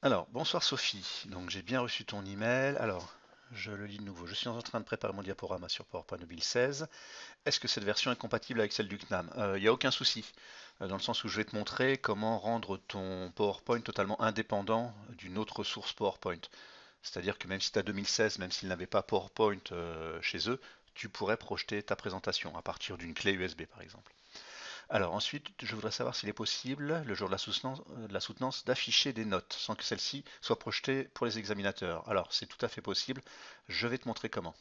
Alors, bonsoir Sophie. Donc, j'ai bien reçu ton email. Alors, je le lis de nouveau. Je suis en train de préparer mon diaporama sur PowerPoint 2016. Est-ce que cette version est compatible avec celle du CNAM? Il n'y a aucun souci, dans le sens où je vais te montrer comment rendre ton PowerPoint totalement indépendant d'une autre source PowerPoint. C'est-à-dire que même si tu as 2016, même s'ils n'avaient pas PowerPoint chez eux, tu pourrais projeter ta présentation à partir d'une clé USB par exemple. Alors ensuite, je voudrais savoir s'il est possible, le jour de la soutenance, d'afficher des notes sans que celles-ci soient projetées pour les examinateurs. Alors c'est tout à fait possible, je vais te montrer comment.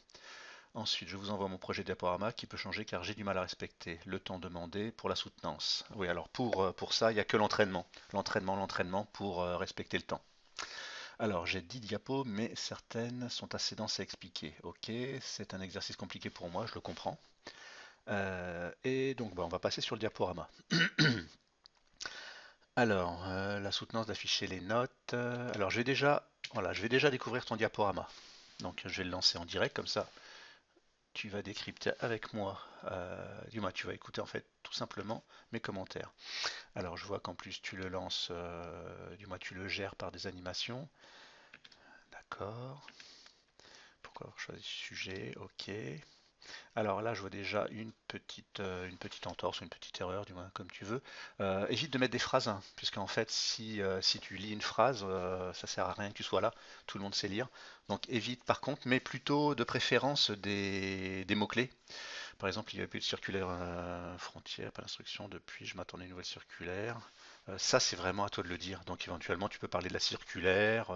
Ensuite, je vous envoie mon projet diaporama qui peut changer car j'ai du mal à respecter le temps demandé pour la soutenance. Oui, alors pour ça, il n'y a que l'entraînement. L'entraînement pour respecter le temps. Alors, j'ai 10 diapos, mais certaines sont assez denses à expliquer. Ok, c'est un exercice compliqué pour moi, je le comprends. Et donc, on va passer sur le diaporama. Alors, la soutenance d'afficher les notes. Alors, je vais déjà découvrir ton diaporama. Donc, je vais le lancer en direct, comme ça, tu vas décrypter avec moi. Du moins, tu vas écouter en fait tout simplement mes commentaires. Alors, je vois qu'en plus, tu le lances, du moins, tu le gères par des animations. D'accord. Pourquoi avoir choisi ce sujet? Ok. Alors là, je vois déjà une petite entorse ou une petite erreur, du moins comme tu veux. Évite de mettre des phrases, hein, puisqu'en fait, si tu lis une phrase, ça sert à rien que tu sois là. Tout le monde sait lire. Donc évite par contre, mais plutôt de préférence des mots-clés. Par exemple, il n'y avait plus de circulaire frontière, pas d'instruction depuis, je m'attendais à une nouvelle circulaire. Ça, c'est vraiment à toi de le dire. Donc éventuellement, tu peux parler de la circulaire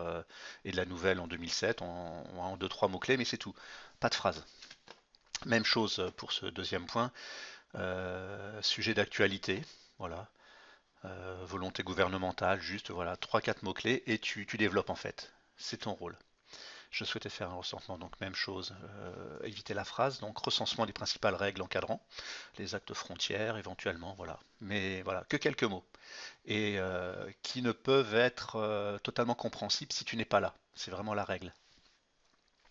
et de la nouvelle en 2007 en deux, trois mots-clés, mais c'est tout. Pas de phrase. Même chose pour ce deuxième point. Sujet d'actualité, voilà. Volonté gouvernementale, juste voilà, trois quatre mots-clés et tu développes en fait. C'est ton rôle. Je souhaitais faire un recensement, donc même chose, éviter la phrase, donc recensement des principales règles encadrant, les actes frontières éventuellement, voilà. Mais voilà, que quelques mots. Et qui ne peuvent être totalement compréhensibles si tu n'es pas là. C'est vraiment la règle.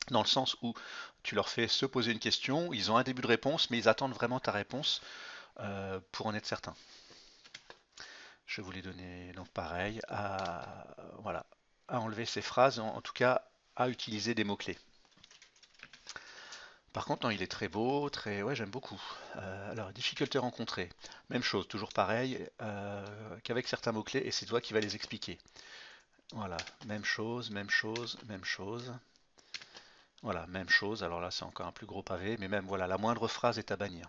Dans le sens où tu leur fais se poser une question, ils ont un début de réponse, mais ils attendent vraiment ta réponse pour en être certain. Je voulais donner donc pareil voilà, à enlever ces phrases, en tout cas à utiliser des mots-clés. Par contre, non, il est très beau, très, ouais, j'aime beaucoup. Alors, difficulté rencontrée, même chose, toujours pareil, qu'avec certains mots-clés, et c'est toi qui vas les expliquer. Voilà, même chose, même chose, même chose. Voilà, même chose. Alors là, c'est encore un plus gros pavé, mais même, voilà, la moindre phrase est à bannir.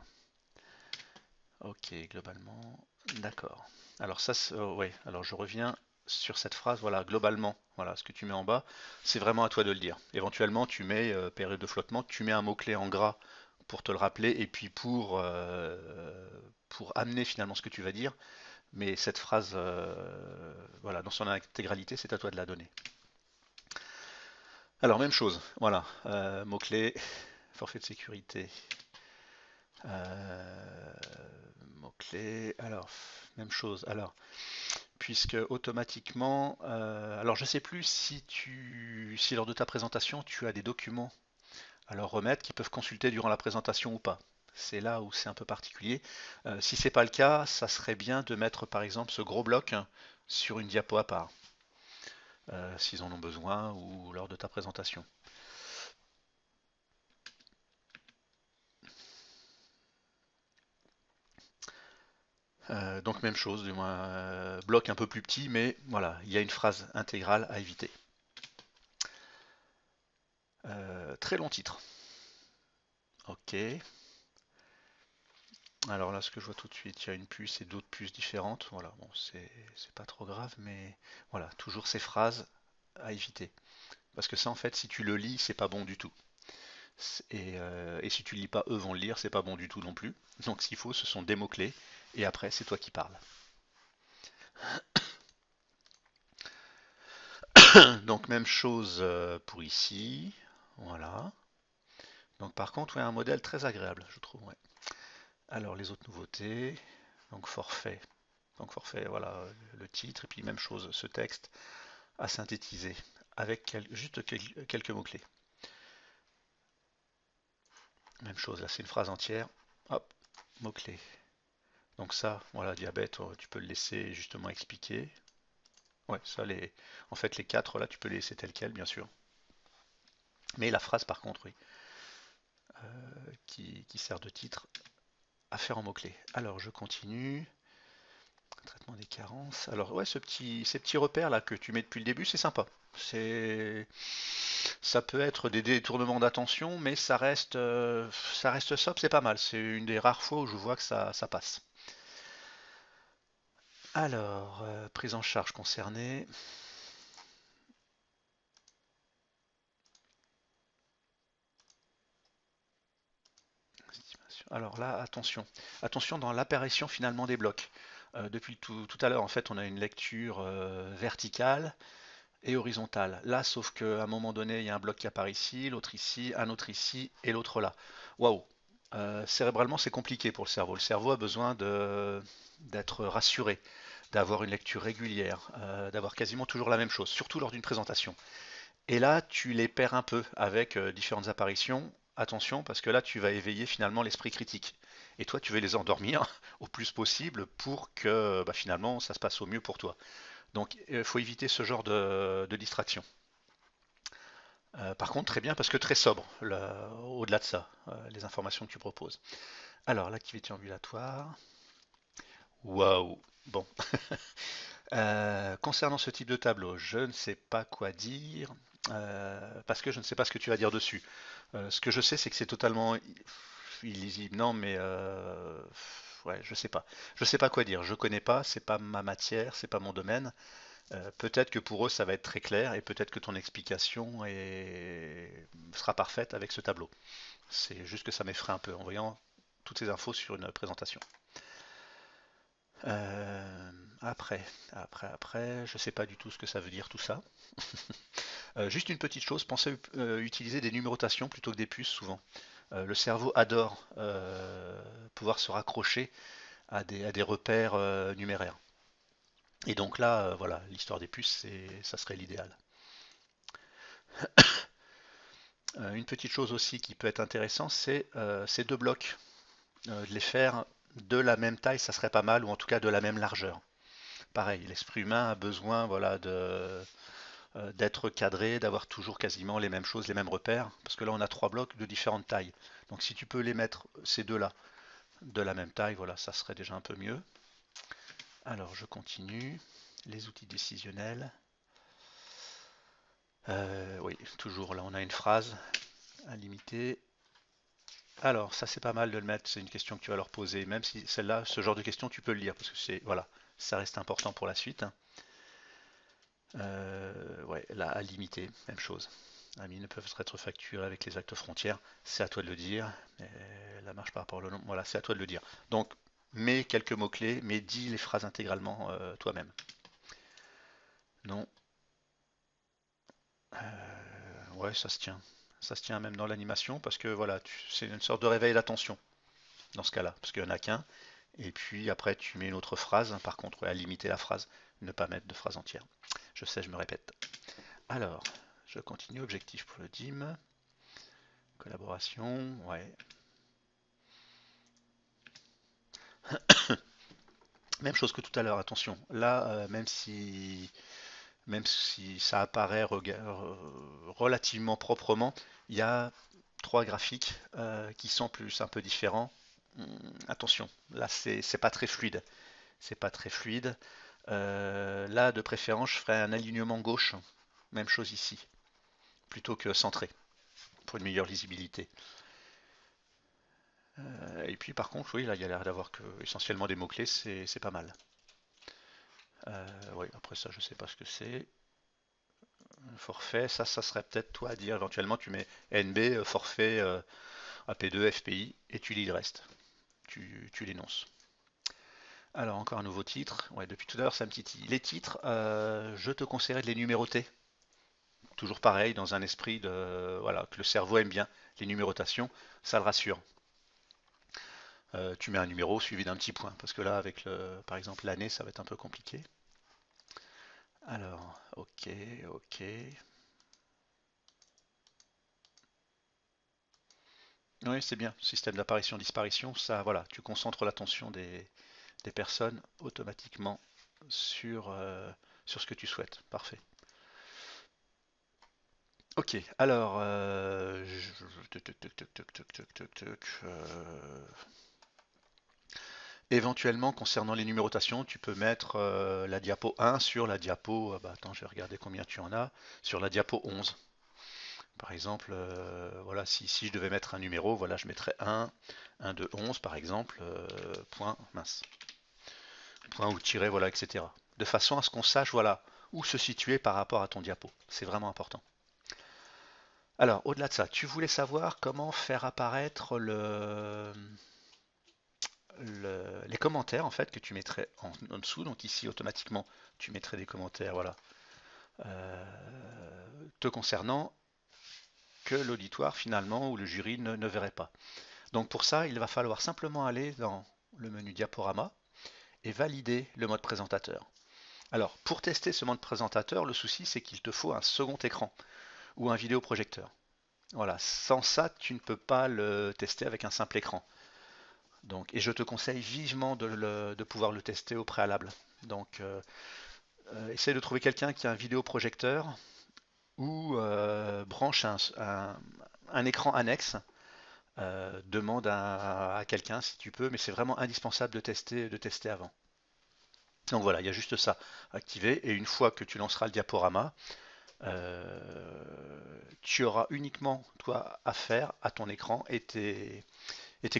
Ok, globalement, d'accord. Alors ça, ouais, alors je reviens sur cette phrase, voilà, globalement, voilà, ce que tu mets en bas, c'est vraiment à toi de le dire. Éventuellement, tu mets période de flottement, tu mets un mot-clé en gras pour te le rappeler et puis pour amener finalement ce que tu vas dire. Mais cette phrase, voilà, dans son intégralité, c'est à toi de la donner. Alors, même chose, voilà, mot-clé, forfait de sécurité, euh, mot-clé, alors, même chose. Alors, puisque automatiquement, alors je ne sais plus si lors de ta présentation tu as des documents à leur remettre qu'ils peuvent consulter durant la présentation ou pas. C'est là où c'est un peu particulier. Si c'est pas le cas, ça serait bien de mettre par exemple ce gros bloc sur une diapo à part, s'ils en ont besoin ou lors de ta présentation. Donc même chose, du moins bloc un peu plus petit, mais voilà, il y a une phrase intégrale à éviter. Très long titre. Ok. Alors là, ce que je vois tout de suite, il y a une puce et d'autres puces différentes. Voilà, bon, c'est pas trop grave, mais voilà, toujours ces phrases à éviter. Parce que ça, en fait, si tu le lis, c'est pas bon du tout. Et si tu le lis pas, eux vont le lire, c'est pas bon du tout non plus. Donc, ce qu'il faut, ce sont des mots-clés. Et après, c'est toi qui parles. Donc, même chose pour ici. Voilà. Donc, par contre, ouais, un modèle très agréable, je trouve. Ouais. Alors, les autres nouveautés. Donc, forfait. Donc, forfait, voilà, le titre. Et puis, même chose, ce texte à synthétiser avec juste quelques mots-clés. Même chose, là c'est une phrase entière. Hop, mots-clés. Donc ça, voilà, diabète, tu peux le laisser justement expliquer. Ouais, ça, en fait, les quatre, là, tu peux les laisser tels quels, bien sûr. Mais la phrase, par contre, oui, qui sert de titre, à faire en mots-clés. Alors, je continue. Traitement des carences. Alors, ouais, ces petits repères là que tu mets depuis le début, c'est sympa. Ça peut être des détournements d'attention, mais ça reste sobre, c'est pas mal. C'est une des rares fois où je vois que ça passe. Alors, prise en charge concernée. Alors là, attention. Attention dans l'apparition finalement des blocs. Depuis tout à l'heure, en fait, on a une lecture verticale et horizontale. Là, sauf qu'à un moment donné, il y a un bloc qui apparaît ici, l'autre ici, un autre ici et l'autre là. Waouh! Cérébralement, c'est compliqué pour le cerveau. Le cerveau a besoin d'être rassuré, d'avoir une lecture régulière, d'avoir quasiment toujours la même chose, surtout lors d'une présentation. Et là, tu les perds un peu avec différentes apparitions. Attention, parce que là, tu vas éveiller finalement l'esprit critique. Et toi, tu veux les endormir au plus possible pour que finalement ça se passe au mieux pour toi. Donc, il faut éviter ce genre de distraction. Par contre, très bien, parce que très sobre, au-delà de ça, les informations que tu proposes. Alors, l'activité ambulatoire. Waouh! Bon. Concernant ce type de tableau, je ne sais pas quoi dire, parce que je ne sais pas ce que tu vas dire dessus. Ce que je sais, c'est que c'est totalement illisible. Non, mais ouais, je sais pas. Je sais pas quoi dire. Je connais pas, c'est pas ma matière, c'est pas mon domaine. Peut-être que pour eux, ça va être très clair, et peut-être que ton explication sera parfaite avec ce tableau. C'est juste que ça m'effraie un peu en voyant toutes ces infos sur une présentation. Euh, après, je sais pas du tout ce que ça veut dire tout ça. Juste une petite chose, pensez à utiliser des numérotations plutôt que des puces souvent. Le cerveau adore pouvoir se raccrocher à des repères numéraires. Et donc là, voilà, l'histoire des puces, ça serait l'idéal. Une petite chose aussi qui peut être intéressant, c'est ces deux blocs. De les faire de la même taille, ça serait pas mal, ou en tout cas de la même largeur. Pareil, l'esprit humain a besoin voilà, d'être cadré, d'avoir toujours quasiment les mêmes choses, les mêmes repères, parce que là on a trois blocs de différentes tailles. Donc si tu peux les mettre, ces deux-là, de la même taille, voilà, ça serait déjà un peu mieux. Alors je continue. Les outils décisionnels. Oui, toujours là on a une phrase à limiter. Alors ça c'est pas mal de le mettre, c'est une question que tu vas leur poser, même si celle-là, ce genre de question tu peux le lire, parce que c'est voilà, ça reste important pour la suite. Ouais, là, à limiter, même chose. Amis ne peuvent être facturés avec les actes frontières. C'est à toi de le dire. La marche par rapport au nom, voilà, c'est à toi de le dire. Donc, mets quelques mots-clés, mais dis les phrases intégralement toi-même. Non. Ouais, ça se tient. Ça se tient même dans l'animation parce que voilà, c'est une sorte de réveil d'attention dans ce cas-là, parce qu'il n'y en a qu'un. Et puis après, tu mets une autre phrase. Par contre, ouais, à limiter la phrase, ne pas mettre de phrase entière. Je sais, je me répète. Alors, je continue. Objectif pour le DIM. Collaboration, ouais. Même chose que tout à l'heure, attention. Là, même si ça apparaît relativement proprement, il y a trois graphiques qui sont plus un peu différents. Attention, là c'est pas très fluide. C'est pas très fluide. Là, de préférence, je ferai un alignement gauche. Même chose ici, plutôt que centré, pour une meilleure lisibilité. Et puis par contre, oui, là, il y a l'air d'avoir que essentiellement des mots-clés, c'est pas mal. Oui, après ça, je sais pas ce que c'est. Forfait, ça serait peut-être toi à dire. Éventuellement, tu mets NB, forfait, AP2, FPI, et tu lis le reste. Tu l'énonces. Alors, encore un nouveau titre. Ouais, depuis tout à l'heure, ça me titille. Les titres, je te conseillerais de les numéroter. Toujours pareil, dans un esprit de, voilà, que le cerveau aime bien les numérotations, ça le rassure. Tu mets un numéro suivi d'un petit point, parce que là, avec par exemple l'année, ça va être un peu compliqué. Alors, ok, ok. Oui, c'est bien. Système d'apparition-disparition, ça, voilà, tu concentres l'attention des personnes automatiquement sur, sur ce que tu souhaites. Parfait. Ok, alors, éventuellement, concernant les numérotations, tu peux mettre la diapo 1 sur la diapo, bah, attends, je vais regarder combien tu en as, sur la diapo 11. Par exemple, voilà, si je devais mettre un numéro, voilà, je mettrais 1 2 11 par exemple, point, mince, point ou tiret, voilà, etc. De façon à ce qu'on sache, voilà, où se situer par rapport à ton diapo. C'est vraiment important. Alors, au-delà de ça, tu voulais savoir comment faire apparaître les commentaires en fait que tu mettrais en dessous. Donc ici, automatiquement, tu mettrais des commentaires, voilà, euh, te concernant que l'auditoire finalement ou le jury ne verrait pas. Donc pour ça, il va falloir simplement aller dans le menu diaporama et valider le mode présentateur. Alors, pour tester ce mode présentateur, le souci c'est qu'il te faut un second écran ou un vidéoprojecteur. Voilà, sans ça, tu ne peux pas le tester avec un simple écran. Donc, et je te conseille vivement de pouvoir le tester au préalable. Donc, essaye de trouver quelqu'un qui a un vidéoprojecteur ou branche un écran annexe. Demande à quelqu'un si tu peux, mais c'est vraiment indispensable de tester avant. Donc voilà, il y a juste ça activé. Et une fois que tu lanceras le diaporama, tu auras uniquement toi affaire à ton écran et tes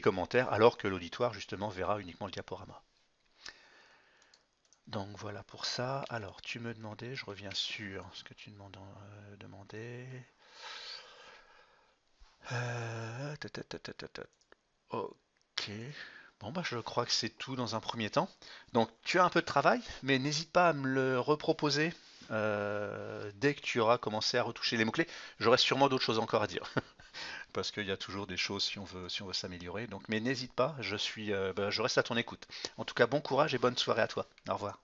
commentaires, alors que l'auditoire justement verra uniquement le diaporama. Donc voilà pour ça. Alors tu me demandais, je reviens sur ce que tu demandais. Ok. Bon bah je crois que c'est tout dans un premier temps. Donc tu as un peu de travail, mais n'hésite pas à me le reproposer dès que tu auras commencé à retoucher les mots-clés. J'aurai sûrement d'autres choses encore à dire, parce qu'il y a toujours des choses si on veut s'améliorer. Donc mais n'hésite pas, je reste à ton écoute. En tout cas, bon courage et bonne soirée à toi. Au revoir.